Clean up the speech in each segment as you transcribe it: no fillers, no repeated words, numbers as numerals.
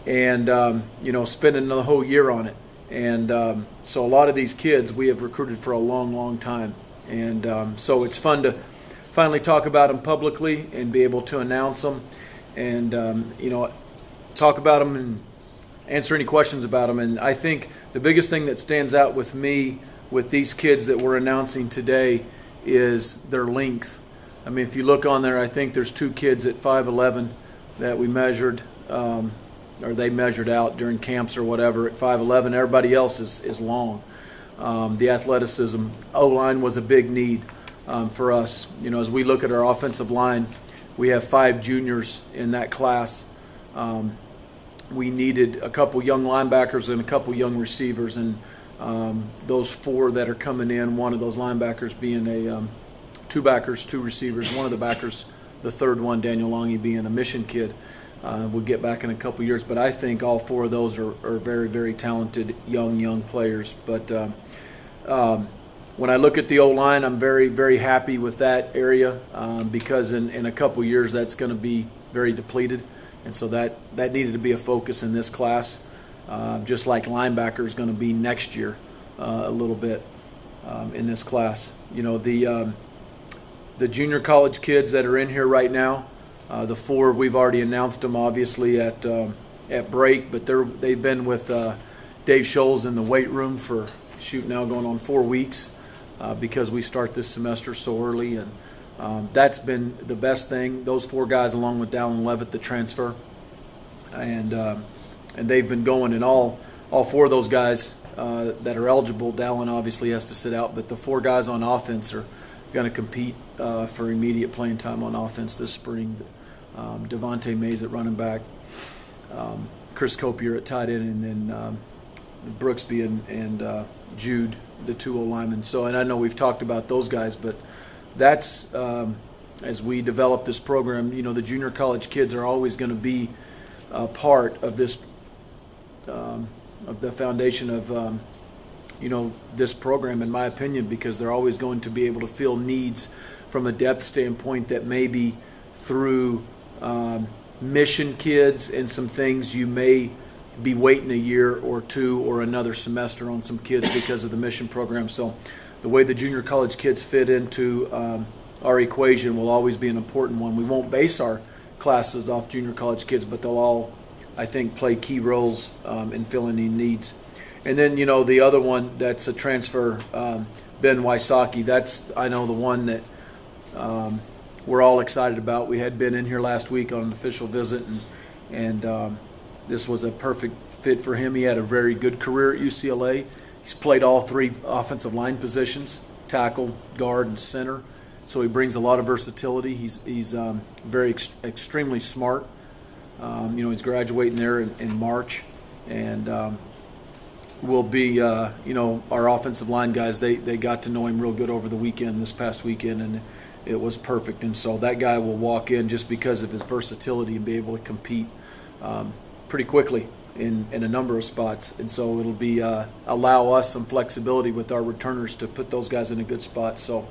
and spending the whole year on it. And so a lot of these kids we have recruited for a long, long time. And so it's fun to finally talk about them publicly and be able to announce them and, talk about them and answer any questions about them. And I think the biggest thing that stands out with me with these kids that we're announcing today is their length. I mean, if you look on there, I think there's 2 kids at 5'11" that we measured, or they measured out during camps or whatever at 5'11". Everybody else is long. The athleticism, O-line was a big need for us. As we look at our offensive line, we have 5 juniors in that class. We needed a couple young linebackers and a couple young receivers, and those 4 that are coming in, one of those linebackers being a 2 backers, 2 receivers, one of the backers, the third one, Daniel Longy, being a mission kid. We'll get back in a couple years, but I think all 4 of those are very, very talented young players. But when I look at the O-line, I'm very, very happy with that area because in a couple years that's going to be very depleted, and so that needed to be a focus in this class, just like linebacker is going to be next year a little bit in this class. The junior college kids that are in here right now, the 4 we've already announced them obviously at break, but they've been with Dave Scholes in the weight room for now going on 4 weeks because we start this semester so early, and that's been the best thing. Those 4 guys, along with Dallin Levitt, the transfer, and they've been going, and all 4 of those guys that are eligible. Dallin obviously has to sit out, but the 4 guys on offense are going to compete for immediate playing time on offense this spring. Devontae Mays at running back, Chris Copier at tight end, and then Brooksby and Jude, the 2 O-linemen. So, and I know we've talked about those guys, but that's as we develop this program, the junior college kids are always going to be a part of this, of the foundation of this program, in my opinion, because they're always going to be able to fill needs from a depth standpoint that maybe through mission kids and some things you may be waiting a year or 2 or another semester on some kids because of the mission program. So the way the junior college kids fit into our equation will always be an important one. We won't base our classes off junior college kids, but they'll all, I think, play key roles in filling these needs. And then, the other one that's a transfer, Ben Wysocki, that's, I know, the one that we're all excited about. We had Ben in here last week on an official visit, and this was a perfect fit for him. He had a very good career at UCLA. He's played all 3 offensive line positions, tackle, guard, and center. So he brings a lot of versatility. He's very extremely smart. He's graduating there in March, and will be, our offensive line guys, they got to know him real good over the weekend, this past weekend, and it was perfect. And so that guy will walk in just because of his versatility and be able to compete pretty quickly in a number of spots. And so it'll be allow us some flexibility with our returners to put those guys in a good spot. So,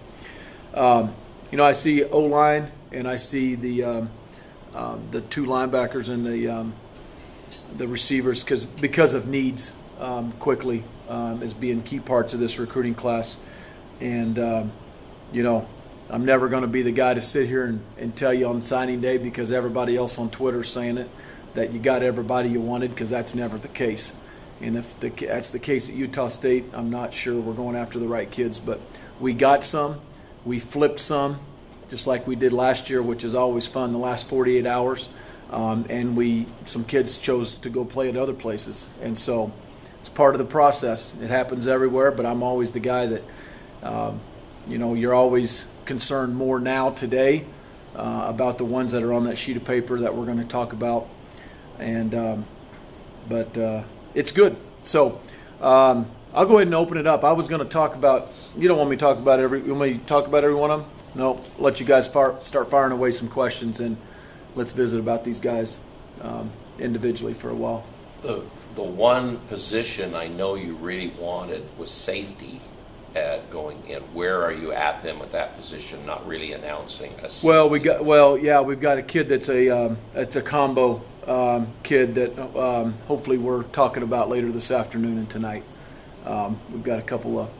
I see O-line, and I see the 2 linebackers and the receivers because of needs. Quickly as being key parts of this recruiting class. And, I'm never going to be the guy to sit here and tell you on signing day, because everybody else on Twitter is saying it, that you got everybody you wanted, because that's never the case. And if that's the case at Utah State, I'm not sure we're going after the right kids. But we got some. We flipped some, just like we did last year, which is always fun, the last 48 hours. And some kids chose to go play at other places. And so it's part of the process. It happens everywhere, but I'm always the guy that, you're always concerned more now today about the ones that are on that sheet of paper that we're going to talk about. And but it's good. So I'll go ahead and open it up. I was going to talk about, you don't want me to talk about you want me to talk about every one of them? No, let you guys start firing away some questions, and let's visit about these guys individually for a while. The one position I know you really wanted was safety going in. Where are you at then with that position? Not really announcing a safety. We've got a kid that's it's a combo kid that hopefully we're talking about later this afternoon and tonight. We've got a couple of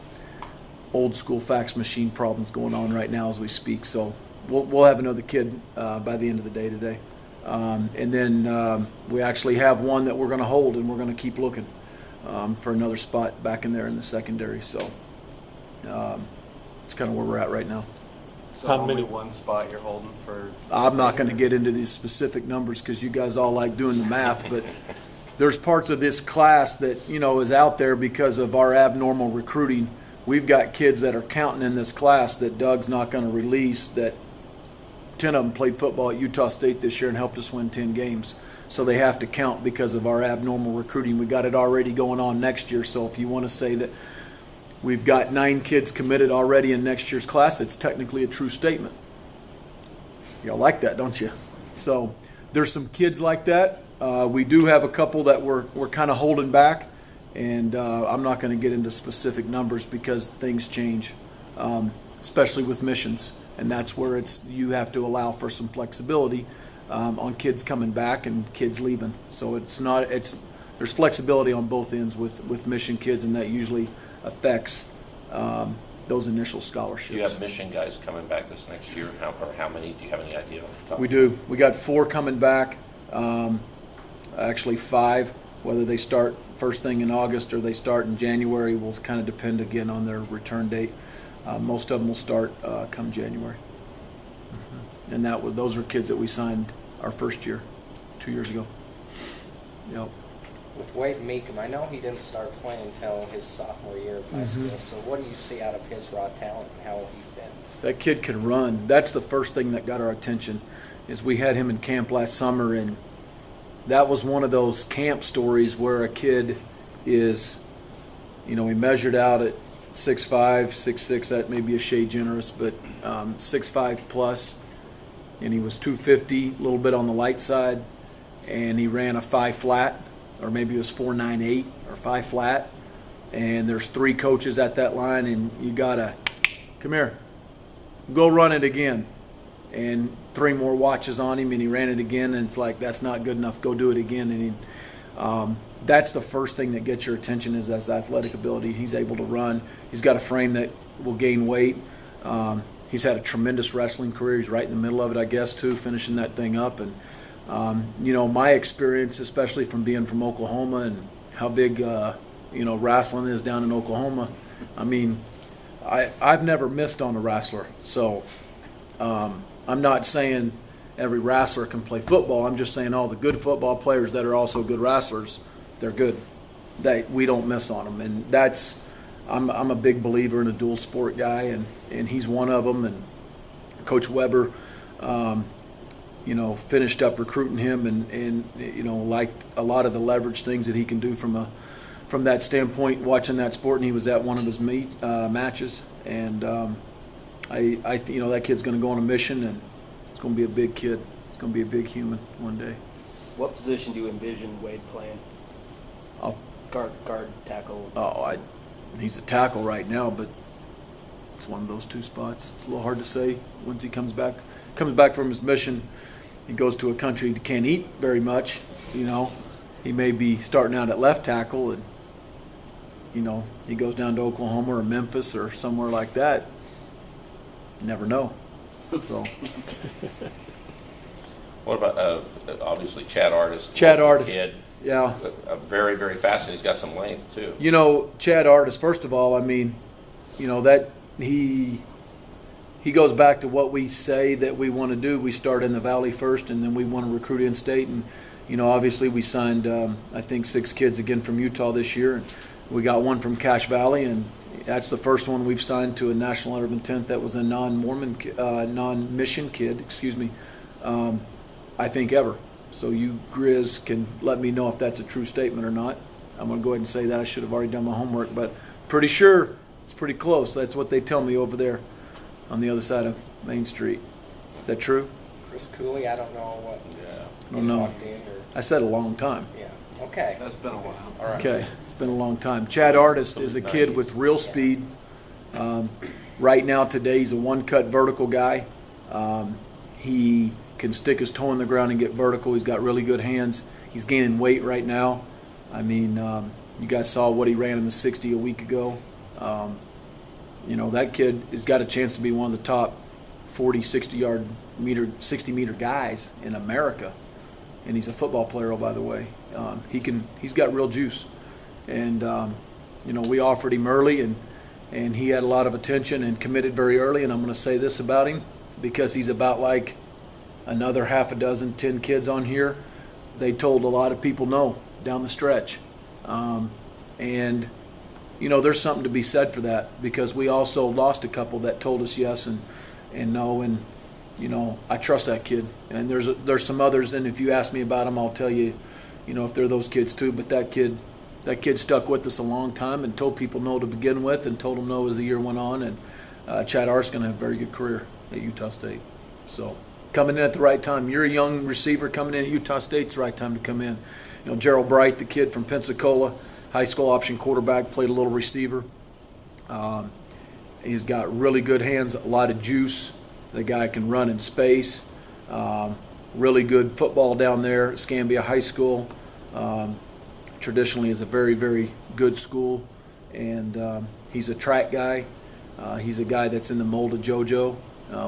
old school fax machine problems going on right now as we speak, so we'll have another kid by the end of the day today. And then we actually have one that we're going to hold, and we're going to keep looking for another spot back in there in the secondary. So it's kind of where we're at right now. So only one spot you're holding for? I'm not going to get into these specific numbers because you guys all like doing the math, but there's parts of this class that, you know, is out there because of our abnormal recruiting. We've got kids that are counting in this class that Doug's not going to release, that 10 of them played football at Utah State this year and helped us win 10 games. So they have to count because of our abnormal recruiting. We got it already going on next year. So if you want to say that we've got 9 kids committed already in next year's class, it's technically a true statement. Y'all like that, don't you? So there's some kids like that. We do have a couple that we're kind of holding back, and I'm not going to get into specific numbers because things change, especially with missions. And that's where you have to allow for some flexibility on kids coming back and kids leaving. So there's flexibility on both ends with mission kids, and that usually affects those initial scholarships. Do you have mission guys coming back this next year? How many? Do you have any idea? We do. We got 4 coming back. Actually 5. Whether they start first thing in August or they start in January will kind of depend again on their return date. Most of them will start come January. And those are kids that we signed our first year, 2 years ago. Yep. With Wade Meekum, I know he didn't start playing until his sophomore year of high school. So what do you see out of his raw talent, and how will he fit? That kid can run. That's the first thing that got our attention, is we had him in camp last summer, and that was one of those camp stories where a kid is, you know, he measured out at 6'5", 6'6", that may be a shade generous, but 6'5" plus, and he was 250, a little bit on the light side, and he ran a 5 flat, or maybe it was 4.98 or 5 flat, and there's 3 coaches at that line, and you gotta, come here, go run it again, and 3 more watches on him, and he ran it again, and it's like, that's not good enough, go do it again. And that's the first thing that gets your attention, is his athletic ability. He's able to run. He's got a frame that will gain weight. He's had a tremendous wrestling career. He's right in the middle of it, I guess, too, finishing that thing up. And you know, my experience, especially from being from Oklahoma and how big you know, wrestling is down in Oklahoma, I mean, I've never missed on a wrestler. So I'm not saying every wrestler can play football. I'm just saying all the good football players that are also good wrestlers, they're good. We don't miss on them, and I'm a big believer in a dual sport guy, and he's one of them. And Coach Weber, you know, finished up recruiting him, and you know, liked a lot of the leverage things that he can do from that standpoint, watching that sport. And he was at one of his matches, and you know, that kid's going to go on a mission, and it's going to be a big kid. It's going to be a big human one day. What position do you envision Wade playing? Guard, tackle? He's a tackle right now, but it's one of those 2 spots. It's a little hard to say. Once he comes back from his mission, he goes to a country that can't eat very much. You know, he may be starting out at left tackle, and you know, he goes down to Oklahoma or Memphis or somewhere like that. You never know. So. What about obviously Chad Artist? Chad Artist, kid. Yeah. Very, very fast, and he's got some length too. You know, Chad Artist, first of all, I mean, you know, that he goes back to what we say that we want to do. We start in the Valley first, and then we want to recruit in state. And, you know, obviously we signed, I think, 6 kids again from Utah this year. And we got one from Cache Valley, and that's the first one we've signed to a national letter of intent that was a non-mission kid, I think ever. So you, Grizz, can let me know if that's a true statement or not. I'm going to go ahead and say that. I should have already done my homework, but pretty sure it's pretty close. That's what they tell me over there on the other side of Main Street. Is that true? Chris Cooley, I don't know what. I don't know. I said a long time. Yeah. Okay. That's been a while. All right. Okay. It's been a long time. Chad Artist is a kid with real speed. Right now, today, he's a one-cut vertical guy. He can stick his toe in the ground and get vertical. He's got really good hands. He's gaining weight right now. I mean, you guys saw what he ran in the 60 a week ago. That kid has got a chance to be one of the top 40, 60-meter guys in America. And he's a football player, oh, by the way. He's got real juice. And, we offered him early, and he had a lot of attention and committed very early. And I'm going to say this about him, because he's about like another half a dozen, 10 kids on here. They told a lot of people no down the stretch. And there's something to be said for that, because we also lost a couple that told us yes and no, and I trust that kid. And there's some others, and if you ask me about them, I'll tell you, if they're those kids too. But that kid stuck with us a long time and told people no to begin with, and told them no as the year went on. And Chad Art's going to have a very good career at Utah State. So coming in at the right time. You're a young receiver coming in at Utah State. It's the right time to come in. Gerald Bright, the kid from Pensacola, high school option quarterback, played a little receiver. He's got really good hands, a lot of juice. The guy can run in space. Really good football down there at Scambia High School. Traditionally is a very, very good school. And he's a track guy. He's a guy that's in the mold of JoJo.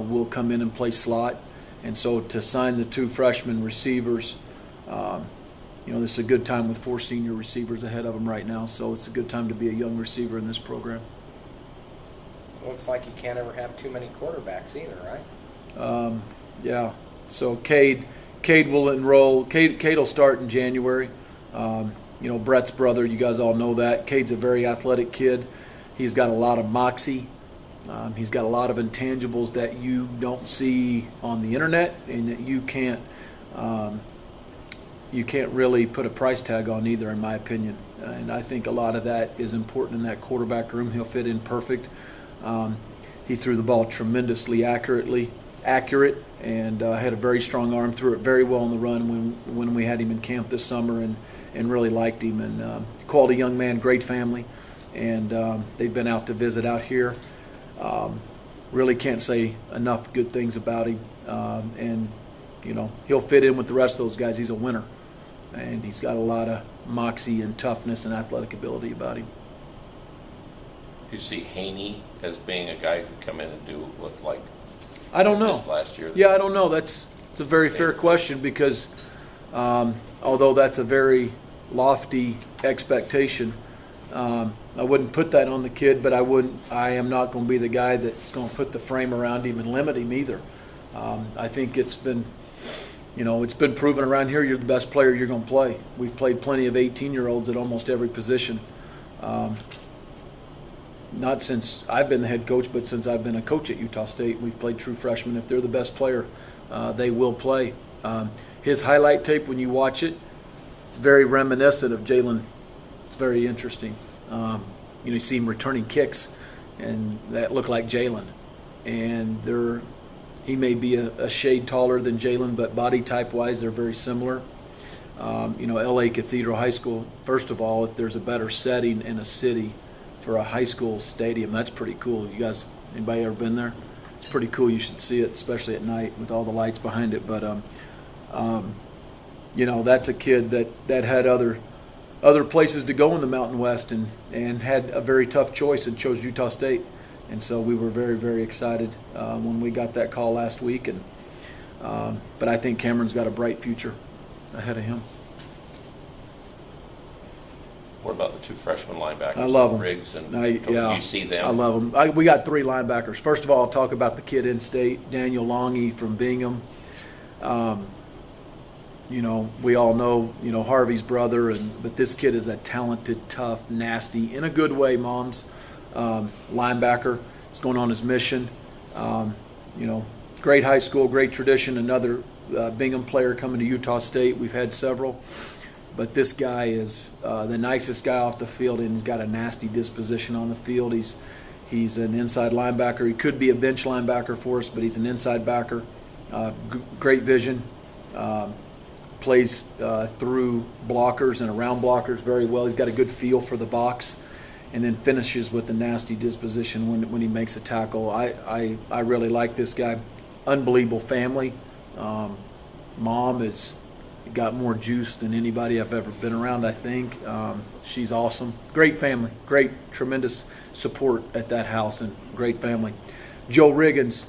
Will come in and play slot. And so to sign the 2 freshman receivers, this is a good time with 4 senior receivers ahead of them right now. So it's a good time to be a young receiver in this program. Looks like you can't ever have too many quarterbacks either, right? Yeah. So Cade will enroll. Cade will start in January. Brett's brother, you guys all know that. Cade's a very athletic kid. He's got a lot of moxie. He's got a lot of intangibles that you don't see on the internet, and that you can't really put a price tag on either, in my opinion. And I think a lot of that is important in that quarterback room. He'll fit in perfect. He threw the ball tremendously accurate, and had a very strong arm. Threw it very well on the run when we had him in camp this summer, and really liked him. And quality young man, great family, and they've been out to visit out here. Really can't say enough good things about him. And he'll fit in with the rest of those guys. He's a winner, and he's got a lot of moxie and toughness and athletic ability about him. You see Haney as being a guy who could come in and do what, like, I don't know. this last year? Yeah, I don't know. It's a very fair question, because although that's a very lofty expectation, I wouldn't put that on the kid, but I am not going to be the guy that's going to put the frame around him and limit him either. I think it's been proven around here, you're the best player you're going to play. We've played plenty of 18-year-olds at almost every position. Not since I've been the head coach, but since I've been a coach at Utah State, we've played true freshmen. If they're the best player, they will play. His highlight tape, when you watch it, it's very reminiscent of Jalen. It's very interesting. You see him returning kicks, and that look like Jalen. And he may be a shade taller than Jalen, but body type-wise, they're very similar. L.A. Cathedral High School, first of all, if there's a better setting in a city for a high school stadium, that's pretty cool. You guys, anybody ever been there? It's pretty cool. You should see it, especially at night with all the lights behind it. But that's a kid that had other places to go in the Mountain West, and had a very tough choice and chose Utah State. And so we were very, very excited when we got that call last week. But I think Cameron's got a bright future ahead of him. What about the 2 freshman linebackers? I love them. Riggs and yeah, you see them? I love them. We got 3 linebackers. First of all, I'll talk about the kid in state, Daniel Longy from Bingham. We all know, Harvey's brother, but this kid is a talented, tough, nasty, in a good way, moms, linebacker. He's going on his mission. Great high school, great tradition. Another Bingham player coming to Utah State. We've had several. But this guy is the nicest guy off the field, and he's got a nasty disposition on the field. He's an inside linebacker. He could be a bench linebacker for us, but he's an inside backer. Great vision. Plays through blockers and around blockers very well. He's got a good feel for the box, and then finishes with a nasty disposition when he makes a tackle. I really like this guy. Unbelievable family. Mom has got more juice than anybody I've ever been around, I think. She's awesome. Great family. Great, tremendous support at that house, and great family. Joe Riggins,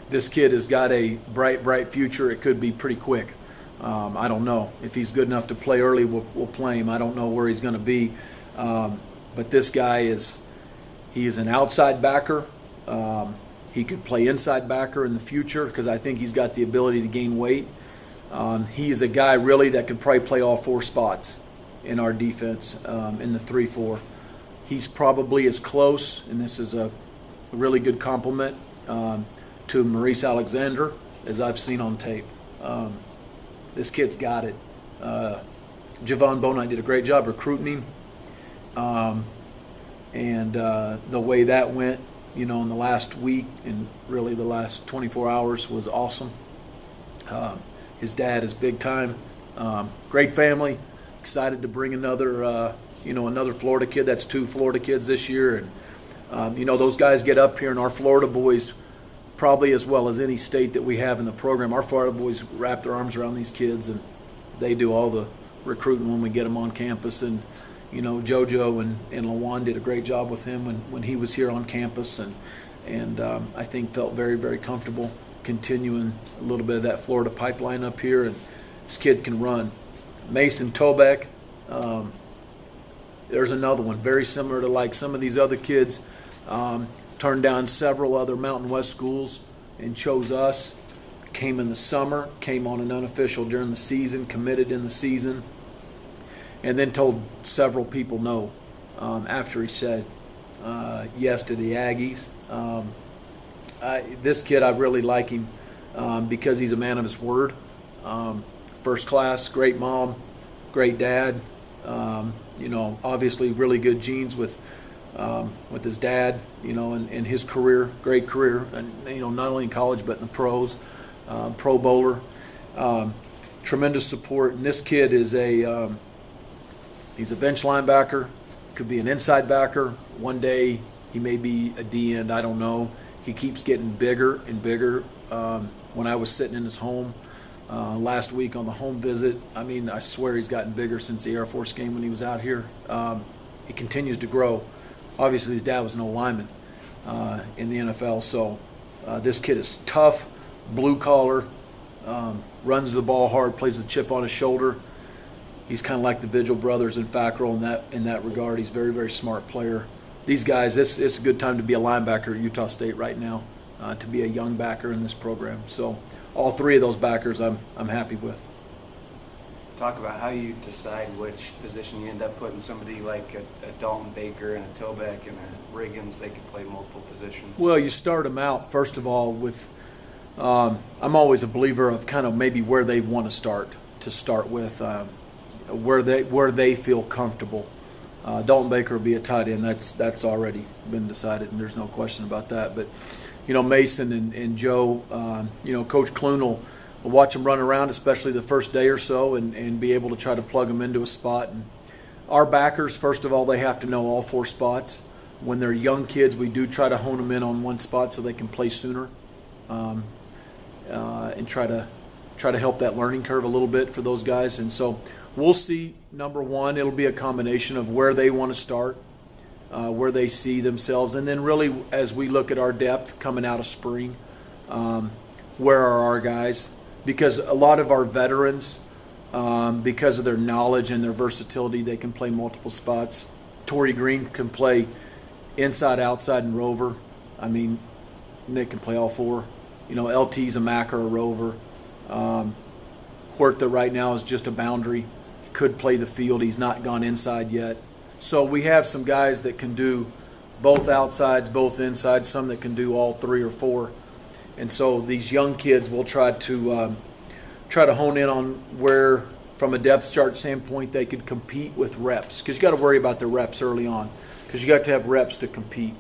this kid has got a bright, bright future. It could be pretty quick. I don't know. If he's good enough to play early, we'll play him. I don't know where he's going to be. But this guy he is an outside backer. He could play inside backer in the future because I think he's got the ability to gain weight. He's a guy really that could probably play all 4 spots in our defense in the 3-4. He's probably as close, and this is a really good compliment, to Maurice Alexander as I've seen on tape. This kid's got it. Javon Bonite did a great job recruiting him. And the way that went, in the last week and really the last 24 hours was awesome. His dad is big time. Great family. Excited to bring another Florida kid. That's 2 Florida kids this year. And, those guys get up here, and our Florida boys, probably as well as any state that we have in the program, our Florida boys wrap their arms around these kids, and they do all the recruiting when we get them on campus. And JoJo and LaJuan did a great job with him when he was here on campus, and I think felt very, very comfortable continuing a little bit of that Florida pipeline up here. And this kid can run. Mason Tobeck, there's another one, very similar to like some of these other kids. Turned down several other Mountain West schools and chose us. Came in the summer, came on an unofficial during the season, committed in the season, and then told several people no after he said yes to the Aggies. This kid, I really like him because he's a man of his word. First class, great mom, great dad. Obviously really good genes with his dad, and his career, great career, and not only in college but in the pros, Pro Bowler. Tremendous support, and this kid is he's a bench linebacker, could be an inside backer. One day he may be a D end, I don't know. He keeps getting bigger and bigger. When I was sitting in his home last week on the home visit, I swear he's gotten bigger since the Air Force game when he was out here. He continues to grow. Obviously, his dad was an old lineman in the NFL, so this kid is tough, blue collar, runs the ball hard, plays with a chip on his shoulder. He's kind of like the Vigil brothers in Fackrell in that regard. He's a very, very smart player. These guys, it's a good time to be a linebacker at Utah State right now, to be a young backer in this program. So all 3 of those backers I'm happy with. Talk about how you decide which position you end up putting somebody like a Dalton Baker and a Tobeck and a Riggins. They could play multiple positions. Well, you start them out, first of all, with I'm always a believer of kind of maybe where they want to start with, where they feel comfortable. Dalton Baker will be a tight end. That's already been decided, and there's no question about that. But Mason and Joe, Coach Clune will watch them run around, especially the first day or so, and be able to try to plug them into a spot. And our backers, first of all, they have to know all 4 spots. When they're young kids, we do try to hone them in on one spot so they can play sooner, and try to help that learning curve a little bit for those guys. And so we'll see. Number one, it'll be a combination of where they want to start, where they see themselves, and then really as we look at our depth coming out of spring, where are our guys? Because a lot of our veterans, because of their knowledge and their versatility, they can play multiple spots. Torrey Green can play inside, outside, and rover. Nick can play all 4. LT's a Mac or a rover. Huerta right now is just a boundary. He could play the field. He's not gone inside yet. So we have some guys that can do both outsides, both insides, some that can do all 3 or 4. And so these young kids will try to hone in on where, from a depth chart standpoint, they could compete with reps. Because you got to worry about the reps early on. Because you got to have reps to compete,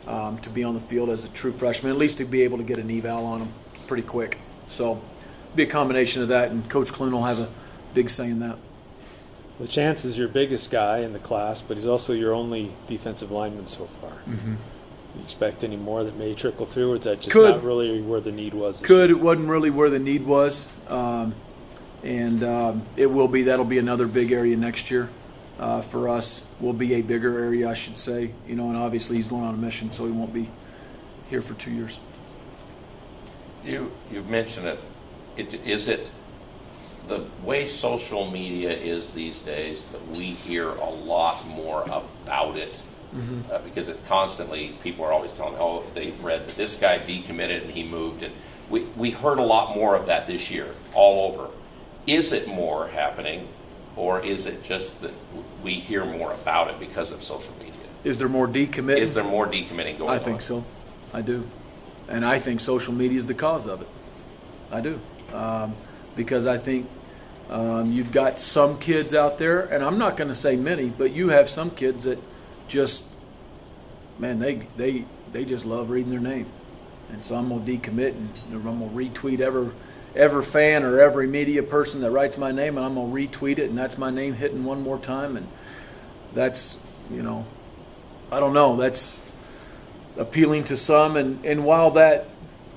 to be on the field as a true freshman, at least to be able to get an eval on them pretty quick. So be a combination of that, and Coach Clune will have a big say in that. Well, Chance is your biggest guy in the class, but he's also your only defensive lineman so far. Mm-hmm. You expect any more that may trickle through, or is that just Could. not really where the need was? It wasn't really where the need was. It will be, that'll be another big area next year for us. Will be a bigger area, I should say. And obviously he's going on a mission, so he won't be here for 2 years. You mentioned it. Is it the way social media is these days that we hear a lot more about it? Because it constantly, people are always telling, oh, they read that this guy decommitted and he moved. And we heard a lot more of that this year, all over. Is it more happening, or is it just that we hear more about it because of social media? Is there more decommitting? Is there more decommitting going on? I think so. I do. And I think social media is the cause of it. I do. Because I think you've got some kids out there, and I'm not going to say many, but you have some kids that just, man, they just love reading their name. And so I'm going to decommit, and I'm going to retweet every fan or every media person that writes my name, and I'm going to retweet it, and that's my name hitting one more time. And that's, I don't know, that's appealing to some. And while that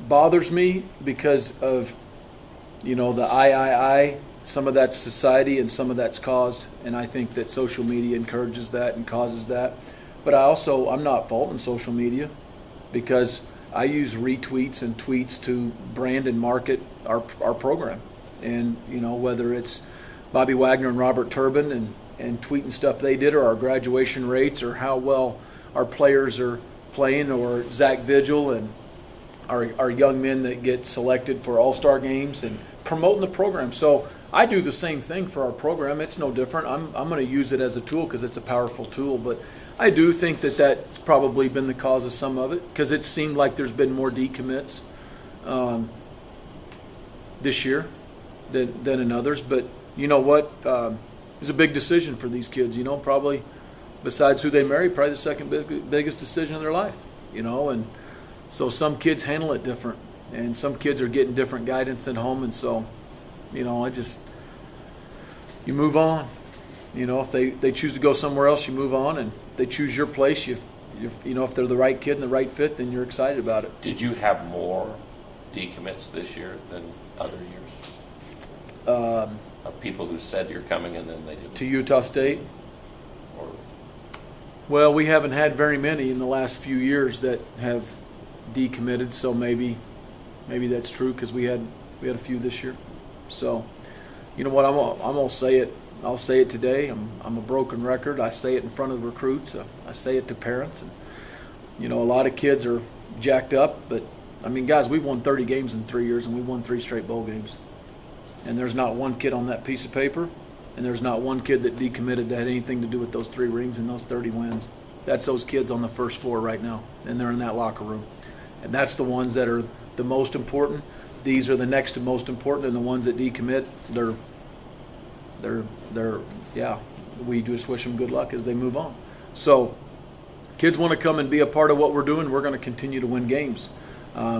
bothers me because of, the I, some of that's society and some of that's caused, and I think that social media encourages that and causes that. But I'm not faulting social media, because I use retweets and tweets to brand and market our program. And, whether it's Bobby Wagner and Robert Turbin and tweeting stuff they did, or our graduation rates, or how well our players are playing, or Zach Vigil and our young men that get selected for all-star games, and promoting the program. So I do the same thing for our program. It's no different. I'm going to use it as a tool because it's a powerful tool. But I do think that that's probably been the cause of some of it, because it seemed like there's been more decommits this year than in others. But you know what? It's a big decision for these kids. Probably besides who they marry, probably the second biggest decision of their life. And so some kids handle it different, and some kids are getting different guidance at home. And so, you move on. If they choose to go somewhere else, you move on, and if they choose your place, if they're the right kid and the right fit, then you're excited about it. Did you have more decommits this year than other years? Of people who said you're coming and then they didn't? To Utah State? Or Well, we haven't had very many in the last few years that have decommitted, so maybe that's true, because we had a few this year. So, you know what? I'm gonna say it. I'll say it today. I'm a broken record. I say it in front of recruits. I say it to parents. And, a lot of kids are jacked up. But, guys, we've won 30 games in 3 years, and we've won 3 straight bowl games. And there's not one kid on that piece of paper, and there's not one kid that decommitted that had anything to do with those 3 rings and those 30 wins. That's those kids on the first floor right now, and they're in that locker room. And that's the ones that are the most important. These are the next to most important, and the ones that decommit, we just wish them good luck as they move on. So kids want to come and be a part of what we're doing. We're going to continue to win games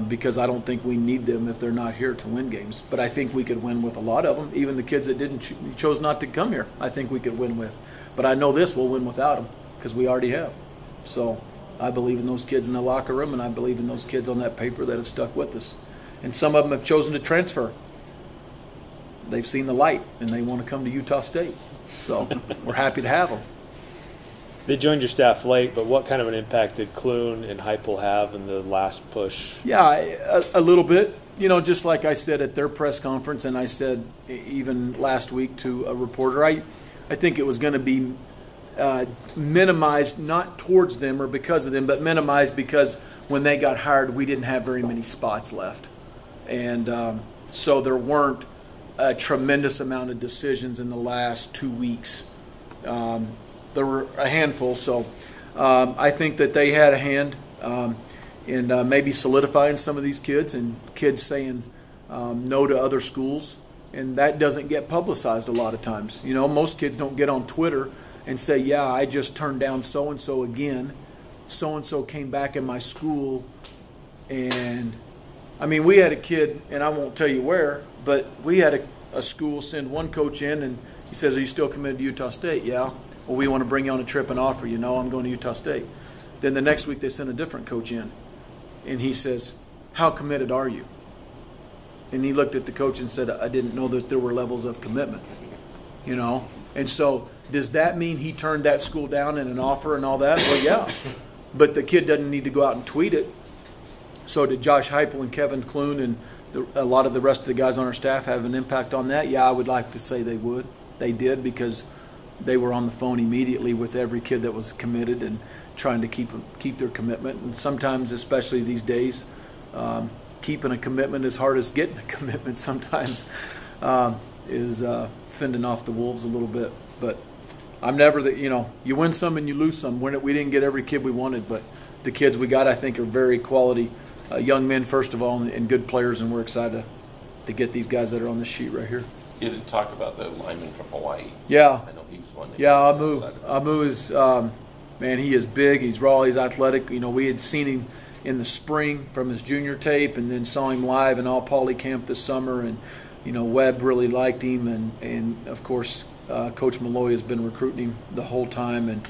because I don't think we need them if they're not here to win games. But I think we could win with a lot of them, even the kids that chose not to come here. I think we could win with. But I know this, we'll win without them, because we already have. So I believe in those kids in the locker room, and I believe in those kids on that paper that have stuck with us. And some of them have chosen to transfer. They've seen the light, and they want to come to Utah State. So we're happy to have them. They joined your staff late, but what kind of an impact did Clune and Heupel have in the last push? Yeah, a little bit. Just like I said at their press conference, and I said even last week to a reporter, I think it was going to be minimized, not towards them or because of them, but minimized because when they got hired, we didn't have very many spots left. And so there weren't a tremendous amount of decisions in the last 2 weeks. There were a handful, so I think that they had a hand in maybe solidifying some of these kids, and kids saying no to other schools, and that doesn't get publicized a lot of times. Most kids don't get on Twitter and say, yeah, I just turned down so-and-so again. So-and-so came back in my school, and we had a kid, and I won't tell you where, but we had a school send one coach in, and he says, are you still committed to Utah State? Yeah. Well, we want to bring you on a trip and offer you. No, I'm going to Utah State. Then the next week they sent a different coach in, and he says, "How committed are you?" And he looked at the coach and said, "I didn't know that there were levels of commitment." You know? And so does that mean he turned that school down in an offer and all that? Well, yeah. But the kid doesn't need to go out and tweet it. So did Josh Heupel and Kevin Clune and a lot of the rest of the guys on our staff have an impact on that? Yeah, I would like to say they would. They did, because they were on the phone immediately with every kid that was committed and trying to keep their commitment. And sometimes, especially these days, keeping a commitment as hard as getting a commitment sometimes is fending off the wolves a little bit. But I'm never you win some and you lose some. We didn't get every kid we wanted, but the kids we got, I think, are very quality young men, first of all, and good players, and we're excited to get these guys that are on this sheet right here. You didn't talk about the lineman from Hawaii. Yeah. I know he was one that Yeah, you were Amu. excited about. Amu is, man, he is big. He's raw. He's athletic. We had seen him in the spring from his junior tape, and then saw him live in all poly camp this summer. And Webb really liked him, and of course, Coach Malloy has been recruiting him the whole time. And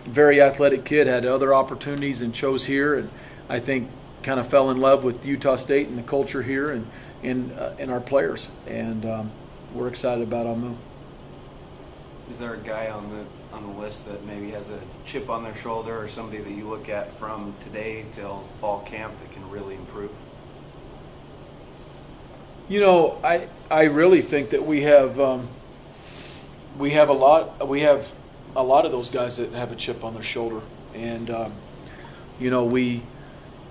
very athletic kid, had other opportunities and chose here. And I think kind of fell in love with Utah State and the culture here and our players. And we're excited about Amu. Is there a guy on the list that maybe has a chip on their shoulder, or somebody that you look at from today till fall camp that can really improve? I really think that we have a lot of those guys that have a chip on their shoulder, and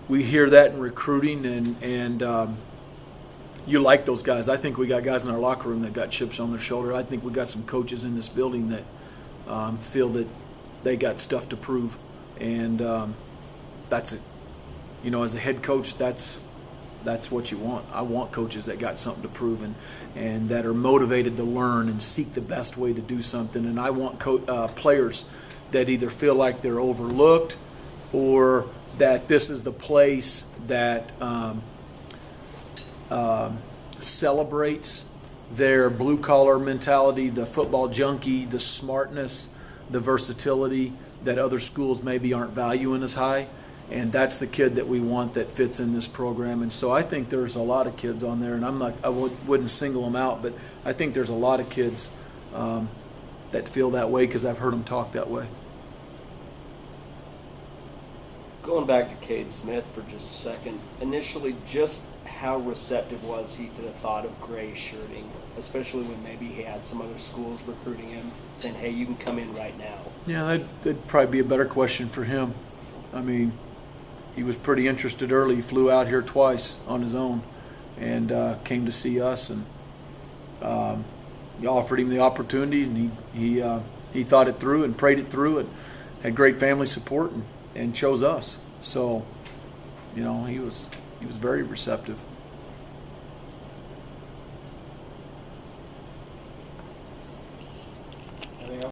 we hear that in recruiting, and you like those guys. I think we got guys in our locker room that got chips on their shoulder. I think we got some coaches in this building that feel that they got stuff to prove, and that's it. As a head coach, that's what you want. I want coaches that got something to prove and that are motivated to learn and seek the best way to do something. And I want players that either feel like they're overlooked or that this is the place that celebrates their blue-collar mentality, the football junkie, the smartness, the versatility that other schools maybe aren't valuing as high. And that's the kid that we want that fits in this program. And so I think there's a lot of kids on there, and I wouldn't single them out, but I think there's a lot of kids that feel that way because I've heard them talk that way. Going back to Cade Smith for just a second, initially, just how receptive was he to the thought of gray shirting, especially when maybe he had some other schools recruiting him, saying, hey, you can come in right now? Yeah, that'd probably be a better question for him. I mean, he was pretty interested early. He flew out here twice on his own and came to see us, and we offered him the opportunity, and he thought it through and prayed it through and had great family support and chose us. So, he was very receptive.